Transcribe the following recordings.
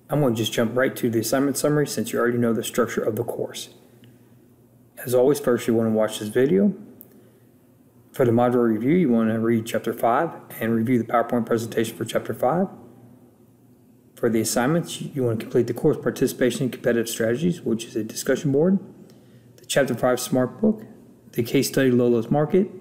I'm going to just jump right to the assignment summary since you already know the structure of the course. As always, first you want to watch this video. For the module review, you want to read Chapter 5 and review the PowerPoint presentation for Chapter 5. For the assignments, you want to complete the course Participation in Competitive Strategies, which is a discussion board, the Chapter 5 Smart Book, the case study Lolo's Market,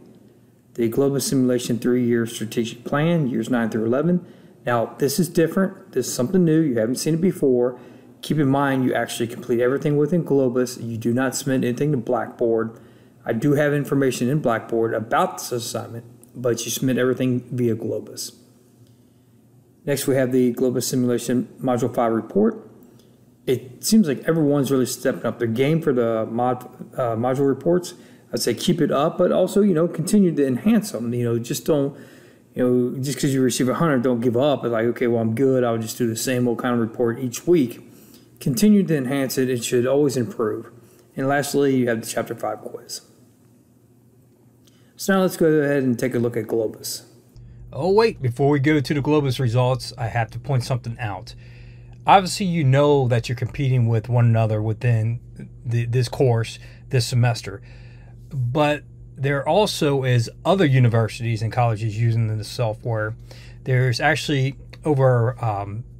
the Global Simulation 3-year strategic plan, years 9 through 11. Now, this is different. This is something new. You haven't seen it before. Keep in mind, you actually complete everything within Globus. You do not submit anything to Blackboard. I do have information in Blackboard about this assignment, but you submit everything via Globus. Next, we have the Globus Simulation Module 5 report. It seems like everyone's really stepping up their game for the module reports. I'd say keep it up, but also, continue to enhance them. Just don't, just because you receive 100, don't give up. It's like, okay, well, I'm good. I'll just do the same old kind of report each week. Continue to enhance it. It should always improve. And lastly, you have the Chapter 5 quiz. So now let's go ahead and take a look at Globus. Oh wait, before we go to the Globus results, I have to point something out. Obviously, you know that you're competing with one another within this course this semester. But there also is other universities and colleges using this software. There's actually over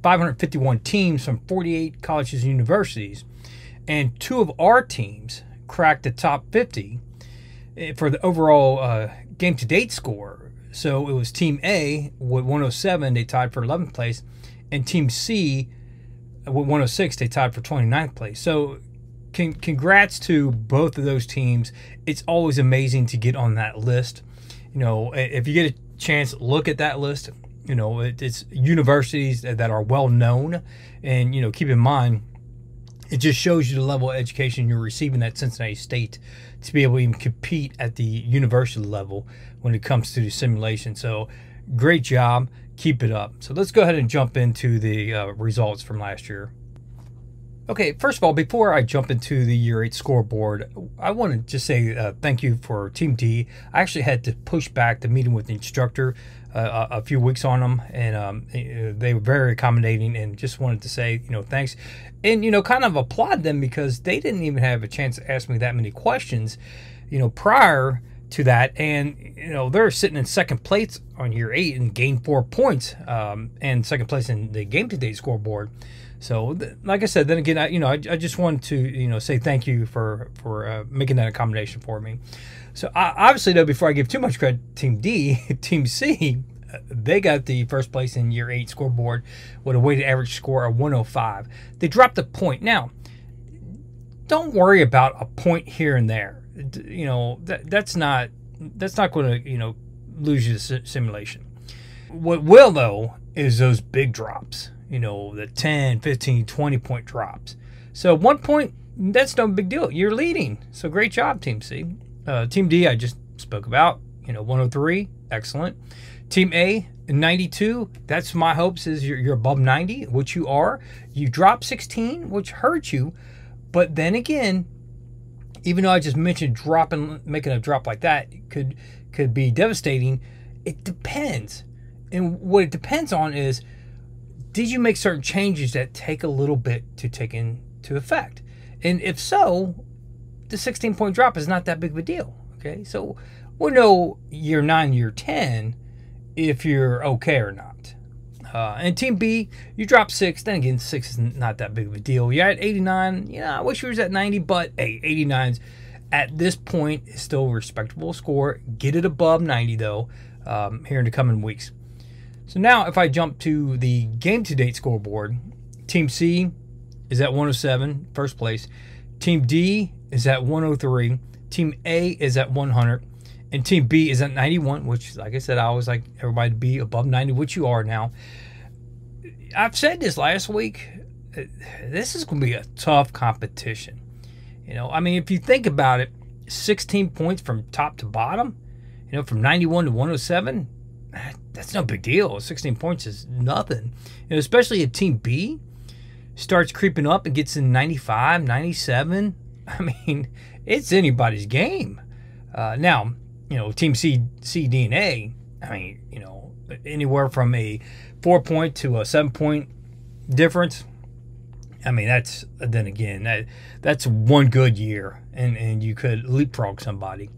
551 teams from 48 colleges and universities. And 2 of our teams cracked the top 50 for the overall game-to-date score. So it was Team A with 107, they tied for 11th place, and Team C with 106, they tied for 29th place. So congrats to both of those teams. It's always amazing to get on that list. If you get a chance, look at that list. It's universities that are well known, and keep in mind, it just shows you the level of education you're receiving at Cincinnati State to be able to even compete at the university level when it comes to the simulation. So great job. Keep it up. So let's go ahead and jump into the results from last year. Okay, first of all, before I jump into the Year 8 scoreboard, I want to just say thank you for Team D. I actually had to push back the meeting with the instructor a few weeks on them, and they were very accommodating, and just wanted to say, thanks. And, kind of applaud them because they didn't even have a chance to ask me that many questions, prior to that. And, they're sitting in second place on Year 8 and gained 4 points, and second place in the game-to-date scoreboard. So, like I said, then again, I just wanted to, say thank you for making that accommodation for me. So, obviously, though, before I give too much credit to Team D, Team C, they got the first place in Year 8 scoreboard with a weighted average score of 105. They dropped a point. Now, don't worry about a point here and there. That's not going to, lose you the simulation. What will, though, is those big drops. The 10, 15, 20 point drops. So 1 point, that's no big deal. You're leading. So great job, Team C. Team D, I just spoke about, 103, excellent. Team A, 92, that's my hopes is you're above 90, which you are. You dropped 16, which hurts you. But then again, even though I just mentioned making a drop like that could be devastating, it depends. And what it depends on is, did you make certain changes that take a little bit to take into effect? And if so, the 16-point drop is not that big of a deal. Okay, so we'll know Year 9, Year 10 if you're okay or not. And Team B, you dropped 6. Then again, 6 is not that big of a deal. You're at 89. I wish you was at 90, but hey, 89's at this point is still a respectable score. Get it above 90 though, here in the coming weeks. So now if I jump to the game-to-date scoreboard, Team C is at 107, first place. Team D is at 103. Team A is at 100. And Team B is at 91, which, like I said, I always like everybody to be above 90, which you are now. I've said this last week. This is going to be a tough competition. If you think about it, 16 points from top to bottom, from 91 to 107, that's no big deal. 16 points is nothing. Especially if Team B starts creeping up and gets in 95, 97. It's anybody's game. Now, Team C, D, and A, anywhere from a 4-point to a 7-point difference, I mean, then again, that's one good year, and you could leapfrog somebody.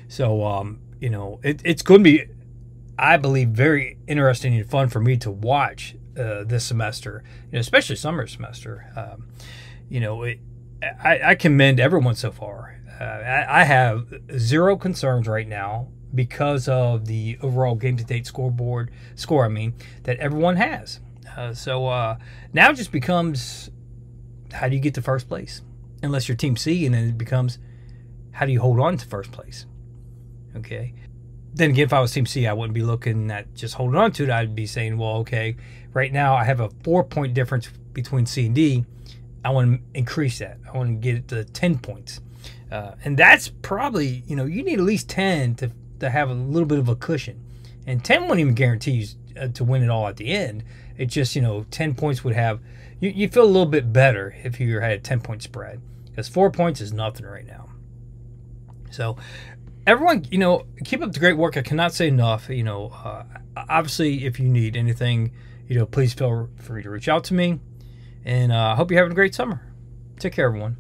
So, you know, it's going to be, I believe, very interesting and fun for me to watch this semester, you know, especially summer semester. You know, I commend everyone so far. I have zero concerns right now because of the overall game-to-date scoreboard score. I mean, that everyone has. So now it just becomes, how do you get to first place? Unless you're Team C, and then it becomes, how do you hold on to first place? Okay. Then again, if I was Team C, I wouldn't be looking at just holding on to it. I'd be saying, well, okay, right now I have a 4-point difference between C and D. I want to increase that. I want to get it to 10 points. And that's probably, you know, you need at least 10 to have a little bit of a cushion. And 10 wouldn't even guarantee you to win it all at the end. It just, you know, 10 points would have, you feel a little bit better if you had a 10-point spread. Because 4 points is nothing right now. So, everyone, you know, keep up the great work. I cannot say enough. You know, obviously, if you need anything, you know, please feel free to reach out to me. And I hope you're having a great summer. Take care, everyone.